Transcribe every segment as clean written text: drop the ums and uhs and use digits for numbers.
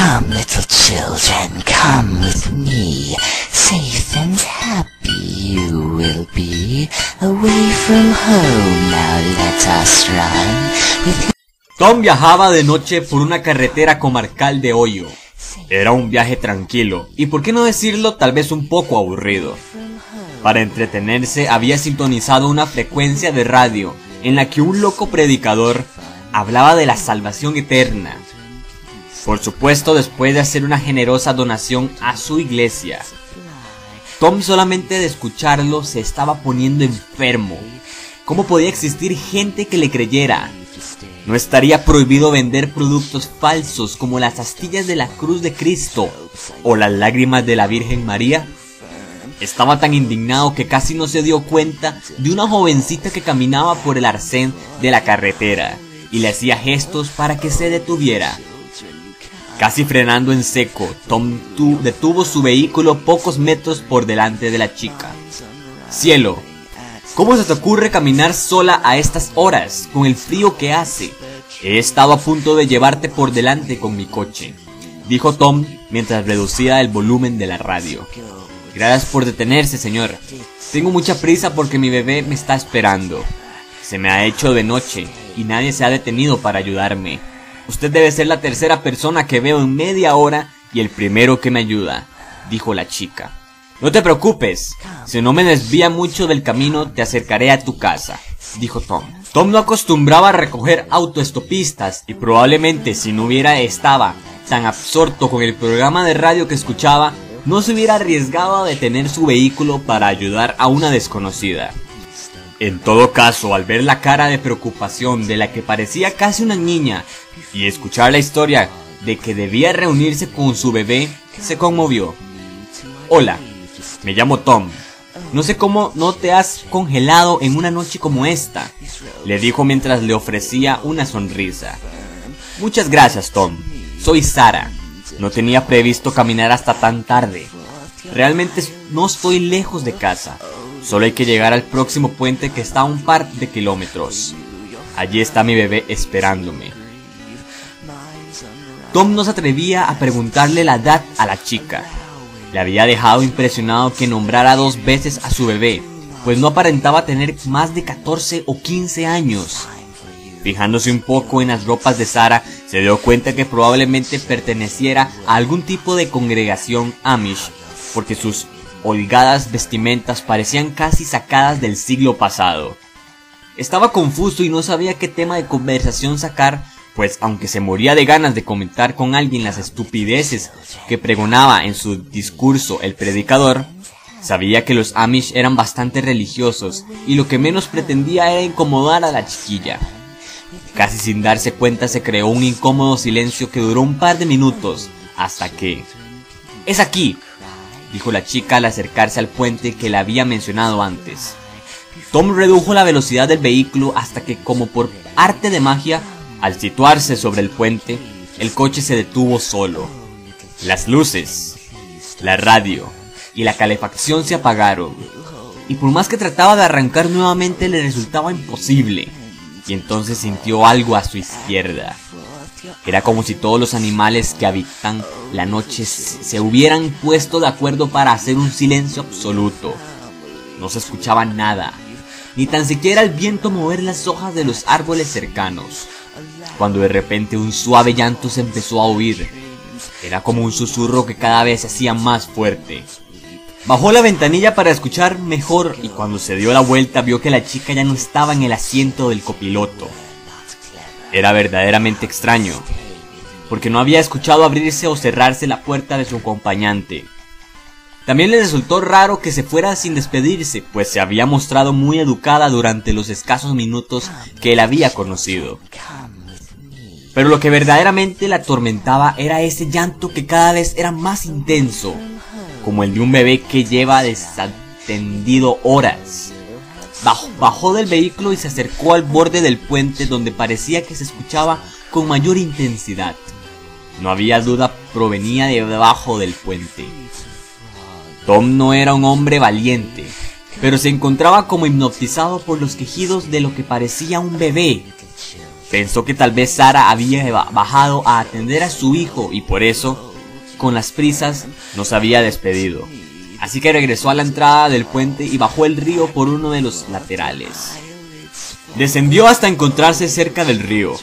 Come, little children, come with me. Safe and happy you will be. Away from home, now let us run. With Tom viajaba de noche por una carretera comarcal de hoyo. Era un viaje tranquilo, y por qué no decirlo, tal vez un poco aburrido. Para entretenerse había sintonizado una frecuencia de radio en la que un loco predicador hablaba de la salvación eterna. Por supuesto, después de hacer una generosa donación a su iglesia. Tom solamente de escucharlo se estaba poniendo enfermo. ¿Cómo podía existir gente que le creyera? ¿No estaría prohibido vender productos falsos como las astillas de la cruz de Cristo o las lágrimas de la Virgen María? Estaba tan indignado que casi no se dio cuenta de una jovencita que caminaba por el arcén de la carretera y le hacía gestos para que se detuviera. Casi frenando en seco, Tom detuvo su vehículo pocos metros por delante de la chica. Cielo, ¿cómo se te ocurre caminar sola a estas horas, con el frío que hace? He estado a punto de llevarte por delante con mi coche, dijo Tom mientras reducía el volumen de la radio. Gracias por detenerse, señor. Tengo mucha prisa porque mi bebé me está esperando. Se me ha hecho de noche y nadie se ha detenido para ayudarme. Usted debe ser la tercera persona que veo en media hora y el primero que me ayuda, dijo la chica. No te preocupes, si no me desvía mucho del camino te acercaré a tu casa, dijo Tom. Tom no acostumbraba a recoger autoestopistas y probablemente si no estaba tan absorto con el programa de radio que escuchaba, no se hubiera arriesgado a detener su vehículo para ayudar a una desconocida. En todo caso, al ver la cara de preocupación de la que parecía casi una niña y escuchar la historia de que debía reunirse con su bebé, se conmovió. Hola, me llamo Tom. No sé cómo no te has congelado en una noche como esta, le dijo mientras le ofrecía una sonrisa. Muchas gracias, Tom. Soy Sara. No tenía previsto caminar hasta tan tarde. Realmente no estoy lejos de casa. Solo hay que llegar al próximo puente que está a un par de kilómetros. Allí está mi bebé esperándome. Tom no se atrevía a preguntarle la edad a la chica. Le había dejado impresionado que nombrara 2 veces a su bebé, pues no aparentaba tener más de 14 o 15 años. Fijándose un poco en las ropas de Sara, se dio cuenta que probablemente perteneciera a algún tipo de congregación Amish, porque sus holgadas vestimentas parecían casi sacadas del siglo pasado. Estaba confuso y no sabía qué tema de conversación sacar, pues aunque se moría de ganas de comentar con alguien las estupideces que pregonaba en su discurso el predicador, sabía que los Amish eran bastante religiosos y lo que menos pretendía era incomodar a la chiquilla. Casi sin darse cuenta se creó un incómodo silencio que duró un par de minutos, hasta que... ¡Es aquí!, dijo la chica al acercarse al puente que le había mencionado antes. Tom redujo la velocidad del vehículo hasta que, como por arte de magia, al situarse sobre el puente, el coche se detuvo solo. Las luces, la radio y la calefacción se apagaron, y por más que trataba de arrancar nuevamente le resultaba imposible, y entonces sintió algo a su izquierda. Era como si todos los animales que habitan la noche se hubieran puesto de acuerdo para hacer un silencio absoluto. No se escuchaba nada, ni tan siquiera el viento mover las hojas de los árboles cercanos, cuando de repente un suave llanto se empezó a oír. Era como un susurro que cada vez se hacía más fuerte. Bajó la ventanilla para escuchar mejor y cuando se dio la vuelta vio que la chica ya no estaba en el asiento del copiloto. Era verdaderamente extraño, porque no había escuchado abrirse o cerrarse la puerta de su acompañante. También le resultó raro que se fuera sin despedirse, pues se había mostrado muy educada durante los escasos minutos que él había conocido. Pero lo que verdaderamente la atormentaba era ese llanto que cada vez era más intenso, como el de un bebé que lleva desatendido horas. Bajó del vehículo y se acercó al borde del puente donde parecía que se escuchaba con mayor intensidad. No había duda, provenía de debajo del puente. Tom no era un hombre valiente, pero se encontraba como hipnotizado por los quejidos de lo que parecía un bebé. Pensó que tal vez Sara había bajado a atender a su hijo y por eso, con las prisas, no se había despedido. Así que regresó a la entrada del puente y bajó el río por uno de los laterales. Descendió hasta encontrarse cerca del río,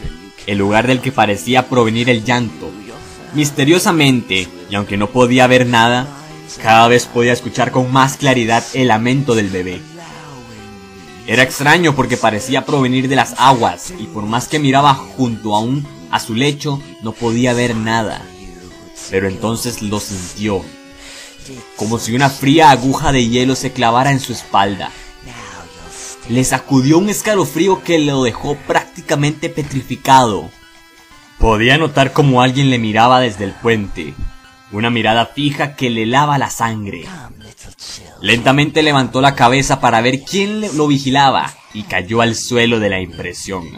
el lugar del que parecía provenir el llanto. Misteriosamente, y aunque no podía ver nada, cada vez podía escuchar con más claridad el lamento del bebé. Era extraño porque parecía provenir de las aguas, y por más que miraba junto a su lecho, no podía ver nada. Pero entonces lo sintió, como si una fría aguja de hielo se clavara en su espalda. Le sacudió un escalofrío que lo dejó prácticamente petrificado. Podía notar como alguien le miraba desde el puente, una mirada fija que le helaba la sangre. Lentamente levantó la cabeza para ver quién lo vigilaba y cayó al suelo de la impresión.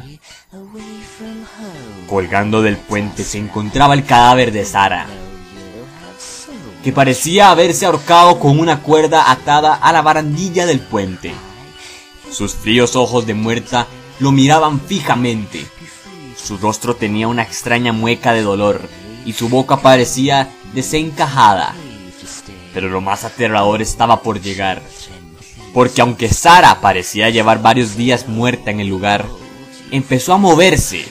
Colgando del puente se encontraba el cadáver de Sara, que parecía haberse ahorcado con una cuerda atada a la barandilla del puente. Sus fríos ojos de muerta lo miraban fijamente. Su rostro tenía una extraña mueca de dolor y su boca parecía desencajada. Pero lo más aterrador estaba por llegar, porque aunque Sara parecía llevar varios días muerta en el lugar, empezó a moverse.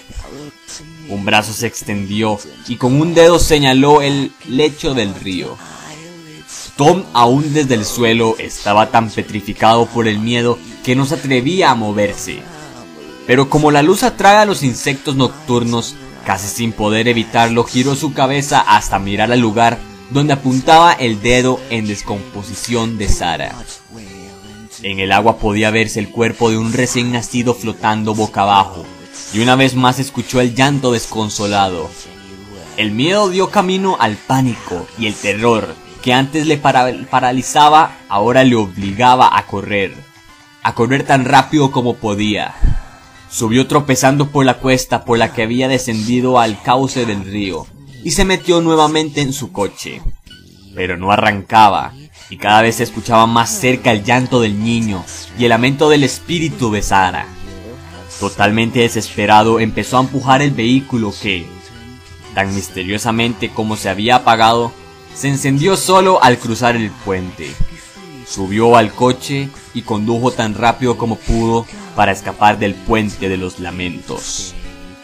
Un brazo se extendió y con un dedo señaló el lecho del río. Tom, aún desde el suelo, estaba tan petrificado por el miedo que no se atrevía a moverse. Pero como la luz atrae a los insectos nocturnos, casi sin poder evitarlo, giró su cabeza hasta mirar al lugar donde apuntaba el dedo en descomposición de Sara. En el agua podía verse el cuerpo de un recién nacido flotando boca abajo, y una vez más escuchó el llanto desconsolado. El miedo dio camino al pánico, y el terror, que antes le paralizaba, ahora le obligaba a correr tan rápido como podía. Subió tropezando por la cuesta por la que había descendido al cauce del río, y se metió nuevamente en su coche. Pero no arrancaba, y cada vez se escuchaba más cerca el llanto del niño y el lamento del espíritu de Sara. Totalmente desesperado, empezó a empujar el vehículo que, tan misteriosamente como se había apagado, se encendió solo al cruzar el puente. Subió al coche y condujo tan rápido como pudo para escapar del puente de los lamentos.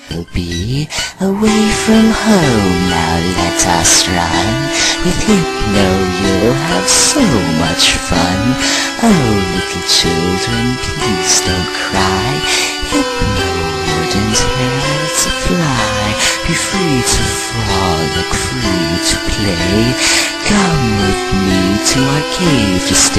We'll be away from home, now let us run. With Hypno you'll have so much fun. Oh, little children, please don't cry. Hypno wouldn't hurt to fly. Be free to frolic, free to play. Come with me to our cave to stay.